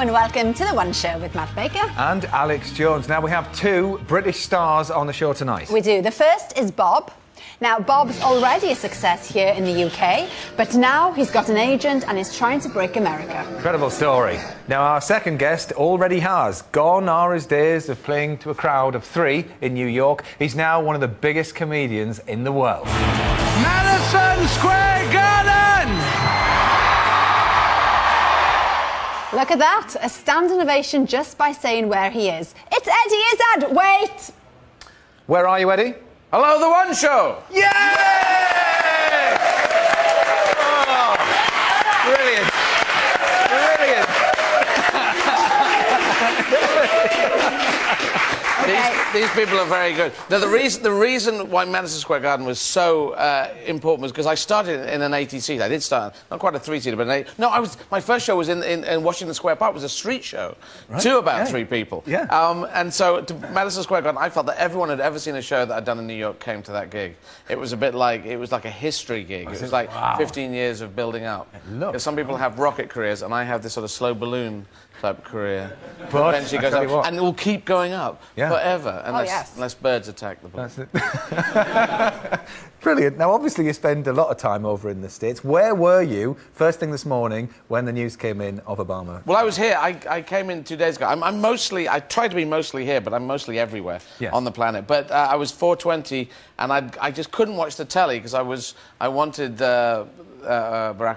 and welcome to The One Show with Matt Baker. And Alex Jones. Now, we have two British stars on the show tonight. We do. The first is Bob. Now, Bob's already a success here in the UK, but now he's got an agent and is trying to break America. Incredible story. Now, our second guest already has. Gone are his days of playing to a crowd of 3 in New York. He's now one of the biggest comedians in the world. Madison Square Garden! Look at that. A standing ovation just by saying where he is. It's Eddie Izzard. Wait! Where are you, Eddie? Hello, The One Show! Yay! Oh, brilliant. These people are very good. Now, the reason why Madison Square Garden was so important was because I started in an 80-seater. I did start, not quite a 3-seater, but an 8... No, my first show was in Washington Square Park. It was a street show to about 3 people. Yeah. And so to Madison Square Garden, I felt that everyone had ever seen a show that I'd done in New York came to that gig. It was a bit like, it was like a history gig. It was like 15 years of building up. Because some people have rocket careers, and I have this sort of slow balloon type career. But eventually goes up, and it will keep going up forever unless birds attack the place. That's it. Brilliant. Now, obviously, you spend a lot of time over in the States. Where were you first thing this morning when the news came in of Obama? Well, I was here. I came in 2 days ago. I try to be mostly here, but I'm mostly everywhere on the planet. But I was 4:20, and I just couldn't watch the telly because I wanted Barack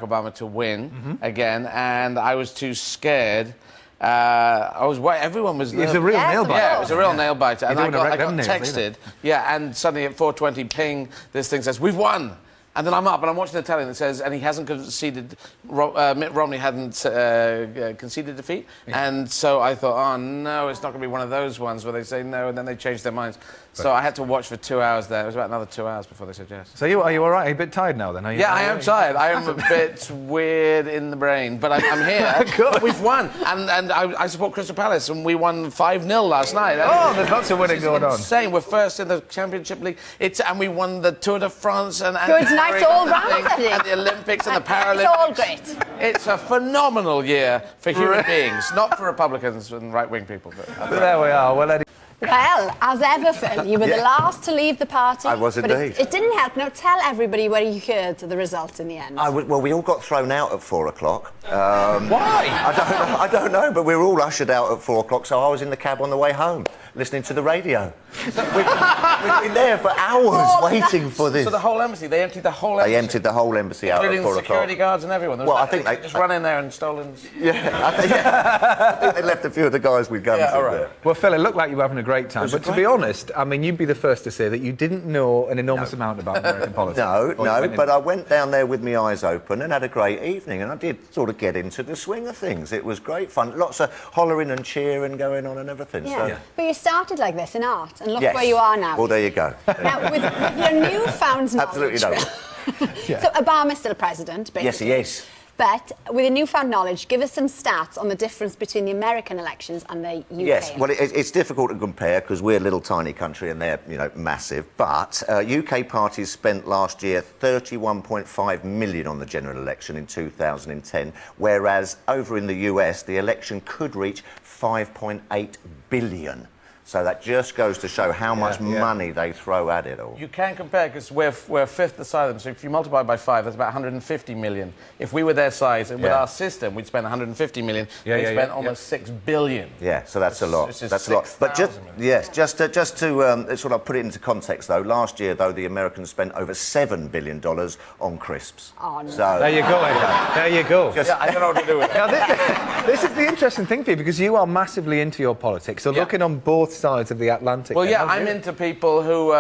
Obama to win again, and I was too scared. Everyone was... It was a real nail-biter. Yeah, it was a real nail-biter. And I got nails, texted, and suddenly at 4:20, ping, this thing says, "We've won!" And then I'm up and I'm watching the telly and it says, and he hasn't conceded, Mitt Romney hadn't conceded defeat. Yeah. And so I thought, oh no, it's not going to be one of those ones where they say no and then they change their minds. So I had to watch for 2 hours there. It was about another 2 hours before they said yes. So are you all right? Are you a bit tired now then? Are you, I am tired. I am a bit weird in the brain, but I'm here. Good. We've won. And I support Crystal Palace, and we won 5-0 last night. Oh, there's lots of winning going on. Insane. We're first in the Championship League. And we won the Tour de France and good night all round, and the Olympics and the Paralympics. It's all great. It's a phenomenal year for human beings, not for Republicans and right-wing people. But there we are. Well, Eddie. Well, as ever, Phil, you were the last to leave the party. I was indeed. It didn't help. Now, tell everybody where you heard the result in the end. Well, we all got thrown out at 4 o'clock. Why? I don't know, but we were all ushered out at 4 o'clock, so I was in the cab on the way home, listening to the radio. We've been there for hours waiting for this. So the whole embassy, they emptied the whole embassy? They emptied the whole embassy out at 4 o'clock. Security guards and everyone? Well, I think they just run in there and stolen... Yeah, I think they left a few of the guys with guns in there. Well, Phil, it looked like you were having a great time, but to be honest, I mean, you'd be the first to say that you didn't know an enormous amount about American politics. No, but I went down there with my eyes open and had a great evening, and I did sort of get into the swing of things. It was great fun. Lots of hollering and cheering going on and everything. Yeah. So. But you started like this in art, and look where you are now. Well, there you go. Now, with your newfound knowledge... Absolutely no. So Obama's still president, basically. Yes, he is. But with your newfound knowledge, give us some stats on the difference between the American elections and the UK. Yes, well, it's difficult to compare because we're a little tiny country and they're, massive. But UK parties spent last year $31.5 million on the general election in 2010, whereas over in the US, the election could reach $5.8 billion. So that just goes to show how much money they throw at it all. You can compare because we're a fifth the size of them. So if you multiply by 5, that's about 150 million. If we were their size, and with our system, we'd spend 150 million. They spent almost 6 billion. Yeah, so that's a lot. That's a lot. But just to sort of put it into context, though, last year, though, the Americans spent over $7 billion on crisps. Oh, no. So there you go, Eddie. There you go. I don't know what to do with it. Now, this is the interesting thing for you, because you are massively into your politics. So looking on both sides of the Atlantic. Well, I'm into people who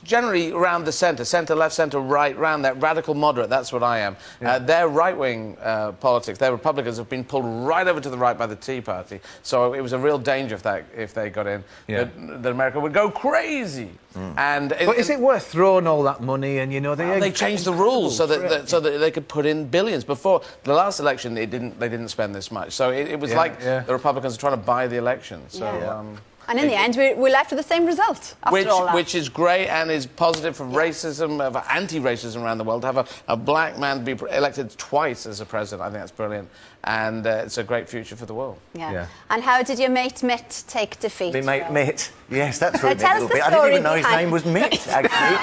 generally around the centre, left, centre right, round that radical moderate. That's what I am. Their right-wing politics, their Republicans have been pulled right over to the right by the Tea Party. So it was a real danger if they got in, that America would go crazy. But is it worth throwing all that money? And they changed the rules so that they could put in billions. Before the last election, they didn't spend this much. So it was like the Republicans were trying to buy the election. So. And in the end, we're left with the same result after all that. Which is great and is positive for racism, for anti-racism around the world. To have a black man be elected twice as a president, I think that's brilliant. And it's a great future for the world. Yeah. And how did your mate Mitt take defeat? My mate Mitt. Yes, that's really tell a little us the bit. I didn't even know story his name was Mitt, actually.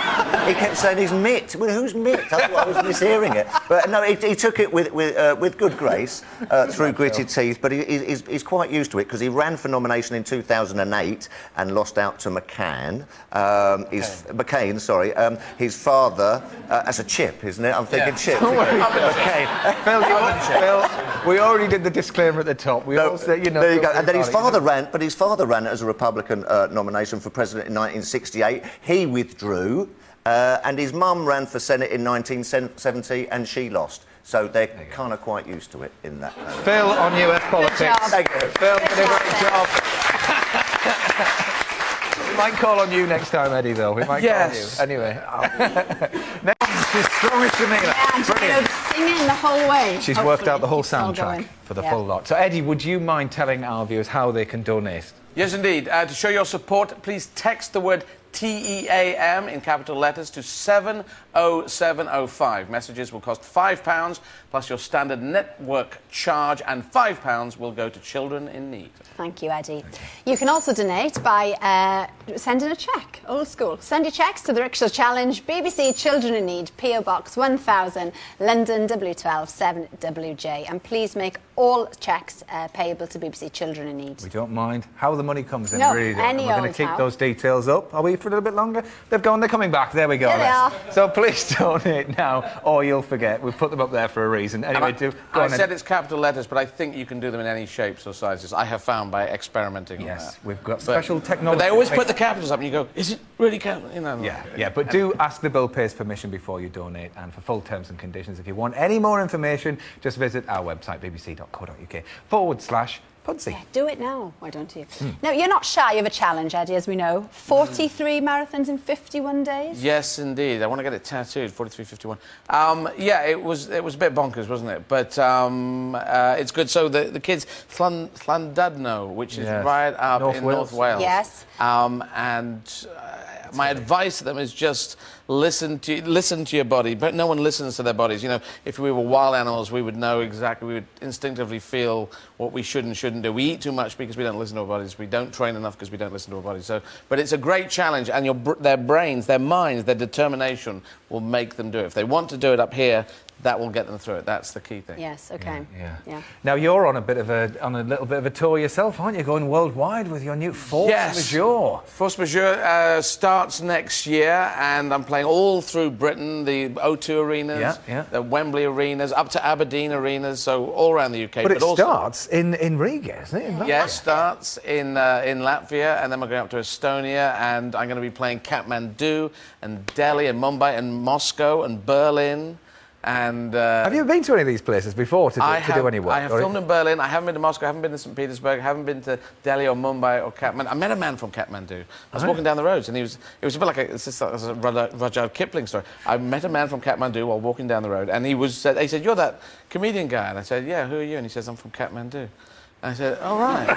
He kept saying he's Mitt. Well, who's Mitt? I thought I was mishearing it. But no, he took it with good grace, through gritted teeth, but he's quite used to it because he ran for nomination in 2008 and lost out to McCain. McCain, sorry. His father, that's a chip, isn't it? I'm thinking chip. McCain. Phil, we already did the disclaimer at the top. We all said, there you go. And then his father ran as a Republican nomination for president in 1968. He withdrew, and his mum ran for Senate in 1970, and she lost. So they're kind of quite used to it in that. Phil, on US politics. Thank you. Phil, did a great job. We might call on you next time, Eddie, though. We might call on you. Anyway. Next is Strong as Jamila. Yeah, and she's singing the whole way. She's worked out the whole soundtrack for the full lot. So, Eddie, would you mind telling our viewers how they can donate? Yes, indeed. To show your support, please text the word TEAM in capital letters to 70705. Messages will cost £5 plus your standard network charge, and £5 will go to children in need. Thank you, Eddie. You can also donate by sending a cheque, old school. Send your cheques to the Rickshaw Challenge, BBC Children in Need, PO Box 1000, London W12 7WJ. And please make all cheques payable to BBC Children in Need. We don't mind how the money comes in, no, really. Any We're going to keep those details up. Are we for a little bit longer? They've gone, they're coming back. There we go. There they are. So please donate now, or you'll forget. We've put them up there for a reason. Anyway, I said it's capital letters, but I think you can do them in any shapes or sizes. I have found by experimenting on that. Yes, we've got special technology. But they always put the capitals up and you go, is it really capital? You know. Yeah, but do ask the bill pays permission before you donate, and for full terms and conditions, if you want any more information, just visit our website, bbc.co.uk/Pudsey. Yeah, do it now, why don't you? Now, you're not shy of a challenge, Eddie, as we know. 43 marathons in 51 days? Yes, indeed. I want to get it tattooed, 43:51. Yeah, it was a bit bonkers, wasn't it? But it's good. So the kids, Llandudno, which is right up in North Wales. Yes. My advice to them is just listen to your body, but no one listens to their bodies. You know, if we were wild animals, we would know exactly, we would instinctively feel what we should and shouldn't do. We eat too much because we don't listen to our bodies. We don't train enough because we don't listen to our bodies. So, but it's a great challenge, and their brains, their minds, their determination will make them do it. If they want to do it up here, that will get them through it. That's the key thing. Yes, okay. Yeah. Now you're on a little bit of a tour yourself, aren't you? Going worldwide with your new Force Majeure. Force Majeure starts next year, and I'm playing all through Britain, the O2 arenas, the Wembley arenas, up to Aberdeen arenas, so all around the UK. But it also starts in Riga, isn't it? Yes, starts in Latvia, and then we're going up to Estonia, and I'm going to be playing Kathmandu and Delhi and Mumbai and Moscow and Berlin. And have you been to any of these places before to do any work? I have filmed in Berlin. I haven't been to Moscow. I haven't been to St. Petersburg. I haven't been to Delhi or Mumbai or Kathmandu. I met a man from Kathmandu. I was walking down the roads, and it was a bit like a Rudyard Kipling story. I met a man from Kathmandu while walking down the road, and he said, "You're that comedian guy." And I said, "Yeah, who are you?" And he says, "I'm from Kathmandu." And I said, "Oh, right."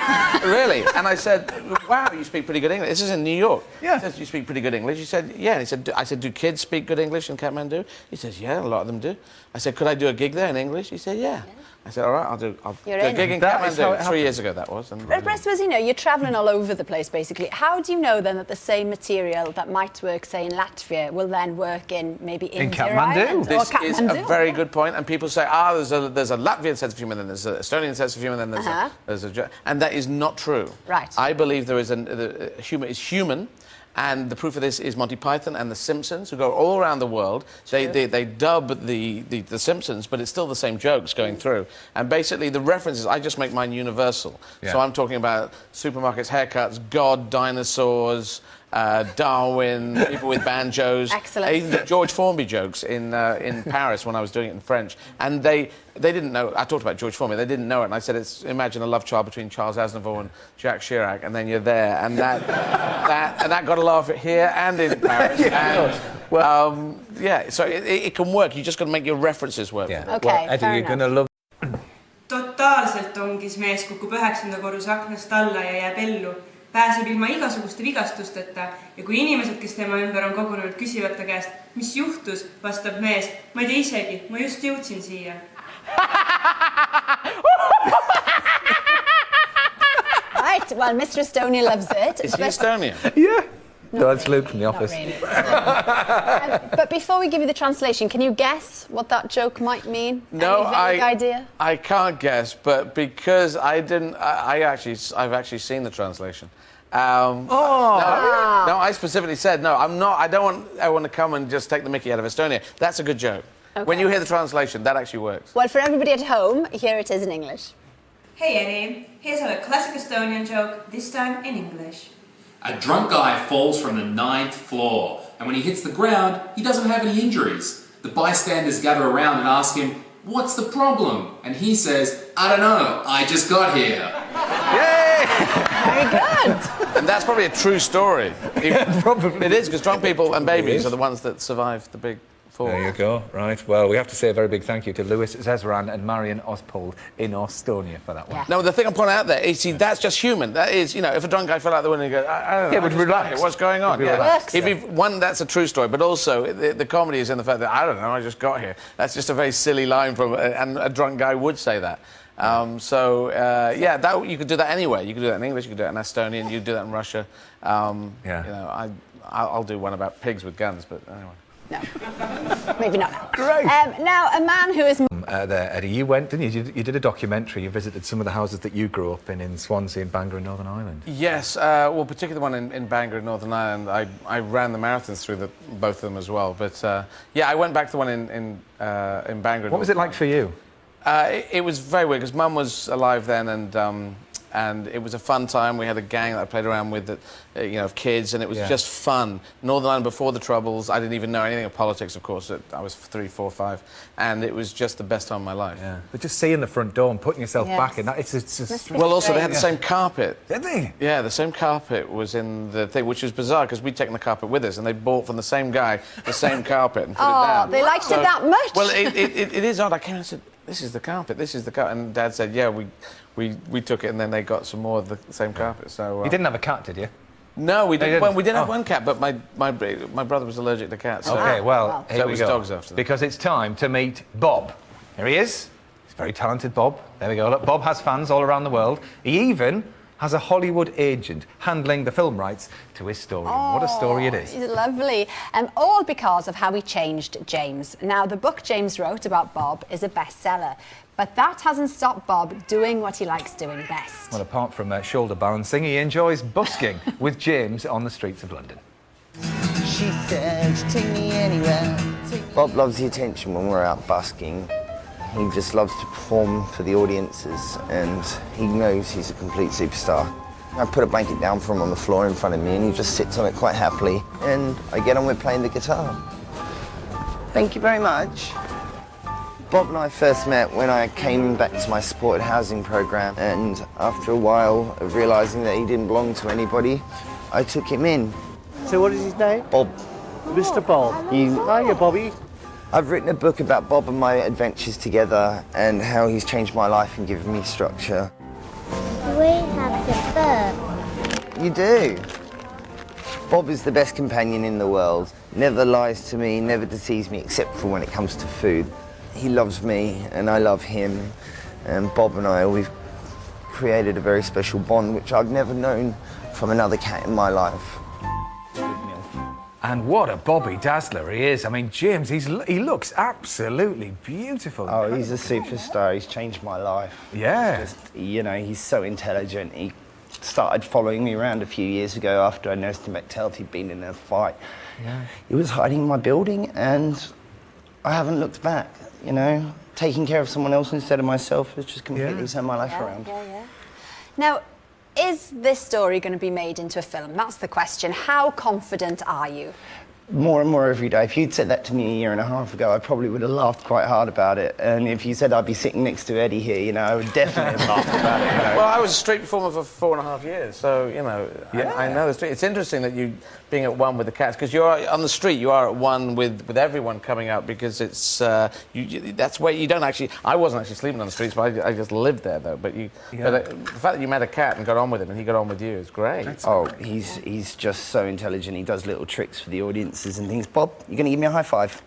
"Really?" And I said, "Wow, you speak pretty good English." This is in New York. Yeah. He said, "You speak pretty good English?" He said, "Yeah." And I said, "Do kids speak good English in Kathmandu?" He says, "Yeah, a lot of them do." I said, "Could I do a gig there in English?" He said, "Yeah." I said, "All right, I'll do a gig in Kathmandu." 3 years ago, that was. But I suppose, you're travelling all over the place, basically. How do you know, then, that the same material that might work, say, in Latvia will then work in maybe India Kathmandu? This is a very good point. And people say, there's a Latvian sense of humour, then there's an Estonian sense of humour, then there's a... And that is not true. Right. I believe humour is human. And the proof of this is Monty Python and The Simpsons, who go all around the world. They dub the Simpsons, but it's still the same jokes going through. And basically, the references, I just make mine universal. Yeah. So I'm talking about supermarkets, haircuts, God, dinosaurs, Darwin, people with banjos. Excellent. Even the George Formby jokes in Paris when I was doing it in French. And they didn't know. I talked about George Formby. They didn't know it. And I said, imagine a love child between Charles Aznavour and Jacques Chirac, and then you're there. And that got a laugh here and in Paris. So it can work. You just got to make your references work. Yeah. Okay, well, Eddie, you're going to love... Totaalselt ongis mees kukub 9. korruse aknast alla ja jääb ellu. pääseb ilma igasuguste vigastusteta ja kui inimesed, kes tema ümber on kogunenud, küsivad ta käest, mis juhtus, vastab mees, ma ei tea isegi, ma just jõudsin siia. Right, well, Mr. Estonia loves it. Is he Estonian? Yeah. No, that's Luke from the office. Not really. But before we give you the translation, can you guess what that joke might mean? No, Any vague idea? I can't guess, but because I didn't, I've actually seen the translation. No, I specifically said no. I'm not. I don't want everyone to come and just take the mickey out of Estonia. That's a good joke. Okay. When you hear the translation, that actually works. Well, for everybody at home, here it is in English. Hey Eddie, here's our classic Estonian joke, this time in English. A drunk guy falls from the 9th floor, and when he hits the ground, he doesn't have any injuries. The bystanders gather around and ask him, "What's the problem?" And he says, "I don't know, I just got here." Yay! Very good. And that's probably a true story. Probably. It is, because drunk people and babies are the ones that survive the big fall. There you go. Right. Well, we have to say a very big thank you to Lewis Zezran and Marion Ospold in Estonia for that one. Yeah. No, the thing I'm pointing out there is, see, that's just human. That is, you know, if a drunk guy fell out the window and goes, I don't know, Yeah, would I just got relax. here, what's going on? He'd be relaxed. He'd be, one, that's a true story, but also the comedy is in the fact that, I don't know, I just got here. That's just a very silly line from, and a drunk guy would say that. Yeah, that, you could do that anywhere. You could do that in English, you could do that in Estonian, you could do that in Russia. Yeah. You know, I'll do one about pigs with guns, but anyway. No, maybe not now. Great. Now, a man who is... There, Eddie, you went, didn't you? You did a documentary. You visited some of the houses that you grew up in Swansea and Bangor in Northern Ireland. Yes, well, particularly the one in Bangor in Northern Ireland. I ran the marathons through both of them as well. But yeah, I went back to the one in Bangor. What was it like for you? It was very weird because Mum was alive then, and it was a fun time. We had a gang that I played around with, that, you know, of kids, and it was just fun. Northern Ireland before the Troubles. I didn't even know anything of politics, of course. I was 3, 4, 5, and it was just the best time of my life. Yeah. But just seeing the front door and putting yourself back in that, it's Must be Well, also they had strange. the same carpet. Did they? Yeah, the same carpet was in the thing, which was bizarre because we'd taken the carpet with us, and they bought from the same guy the same carpet and put it down. They liked it that much? Well, it is odd. I came and said, "This is the carpet. This is the carpet," and Dad said, "Yeah, we took it, and then they got some more of the same carpet." So You didn't have a cat, did you? No, we didn't. didn't? Well, we did have Oh. one cat, but my brother was allergic to cats. So Okay, well, So here it we was go. dogs after that. Because it's time to meet Bob. Here he is. He's very talented, Bob. There we go. Look, Bob has fans all around the world. He even has a Hollywood agent handling the film rights to his story. What a story it is. It's lovely. All because of how he changed James. Now, the book James wrote about Bob is a bestseller, but that hasn't stopped Bob doing what he likes doing best. Well, apart from shoulder balancing, he enjoys busking with James on the streets of London. She said, take me anywhere. Bob loves the attention when we're out busking. He just loves to perform for the audiences, and he knows he's a complete superstar. I put a blanket down for him on the floor in front of me, and he just sits on it quite happily, and I get on with playing the guitar. Thank you very much. Bob and I first met when I came back to my supported housing program, and after a while of realising that he didn't belong to anybody, I took him in. So what is his name? Bob. Mr. Bob. Hiya, Bobby. I've written a book about Bob and my adventures together and how he's changed my life and given me structure. We have the book. You do. Bob is the best companion in the world. Never lies to me, never deceives me, except for when it comes to food. He loves me and I love him. And Bob and I, we've created a very special bond, which I've never known from another cat in my life. And what a Bobby Dazzler he is. I mean, James, he looks absolutely beautiful. Oh, he's a superstar. He's changed my life. Yeah. It's just, you know, he's so intelligent. He started following me around a few years ago after I nursed him at health. He'd been in a fight. Yeah. He was hiding in my building, and I haven't looked back, you know. Taking care of someone else instead of myself has just completely turned my life around. Now, is this story going to be made into a film? That's the question. How confident are you? more and more every day. If you'd said that to me a year and a half ago, I probably would have laughed quite hard about it. And if you said I'd be sitting next to Eddie here, you know, I would definitely have laughed about it. You know? Well, I was a street performer for 4.5 years, so, you know, I know the street. It's interesting that you being at one with the cats, because you're on the street, you are at one with everyone coming out, because it's, that's where you don't actually... I wasn't actually sleeping on the streets, but I just lived there, though. But the fact that you met a cat and got on with him and he got on with you is great. He's just so intelligent. He does little tricks for the audiences and things. Bob, you going to give me a high five?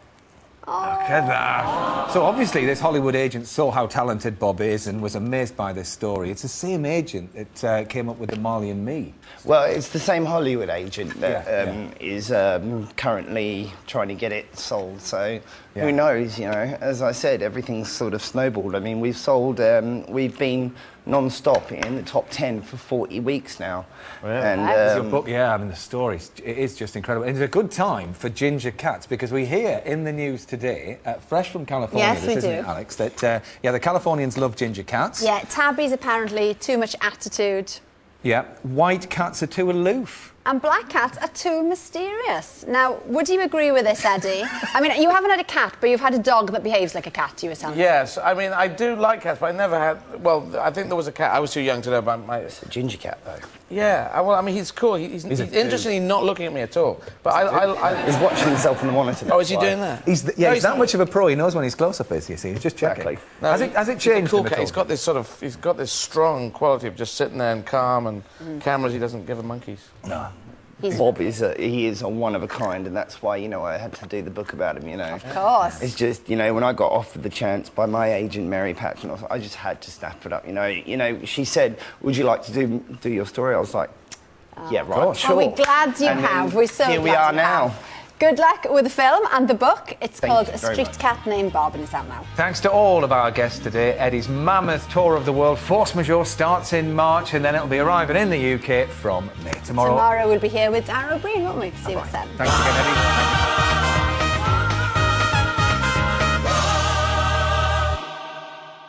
Look at that. So obviously this Hollywood agent saw how talented Bob is and was amazed by this story. It's the same agent that came up with the Marley and Me. Well, it's the same Hollywood agent that is currently trying to get it sold. So who knows, you know? As I said, everything's sort of snowballed. I mean, we've sold, we've been non-stop in the top 10 for 40 weeks now. And your book, I mean, the story, it is just incredible. And it's a good time for ginger cats, because we hear in the news today, fresh from California, isn't it, Alex, that the Californians love ginger cats. Yeah, tabbies apparently too much attitude. Yeah, white cats are too aloof. And black cats are too mysterious. Now, would you agree with this, Eddie? I mean, you haven't had a cat, but you've had a dog that behaves like a cat, you were telling me. Yes, I mean, I do like cats, but I never had... Well, I think there was a cat. I was too young to know about my... It's a ginger cat, though. Yeah, well, I mean, he's cool. He's interestingly not looking at me at all. But He's watching himself on the monitor. Oh, is he doing that? He's that much of a pro. He knows when his close-up is, you see. He's just checking. No, has it changed? Cool cat. He's got this sort of... He's got this strong quality of just sitting there and calm, and cameras he doesn't give a monkeys. No. Bob is a one of a kind, and that's why, you know, I had to do the book about him, you know. Of course. It's just, you know, when I got offered the chance by my agent, Mary Patchinoff, I just had to snap it up, you know. You know, she said, would you like to do your story? I was like, yeah, right, sure. Well, we're glad you have. We're so glad here we are now. Have. Good luck with the film and the book. It's called A Street Cat Named Bob, and it's out now. Thanks to all of our guests today. Eddie's mammoth tour of the world, Force Majeure, starts in March, and then it'll be arriving in the UK from May. Tomorrow we'll be here with Darrow Breen, won't we? See you at 7. Thanks again, Eddie.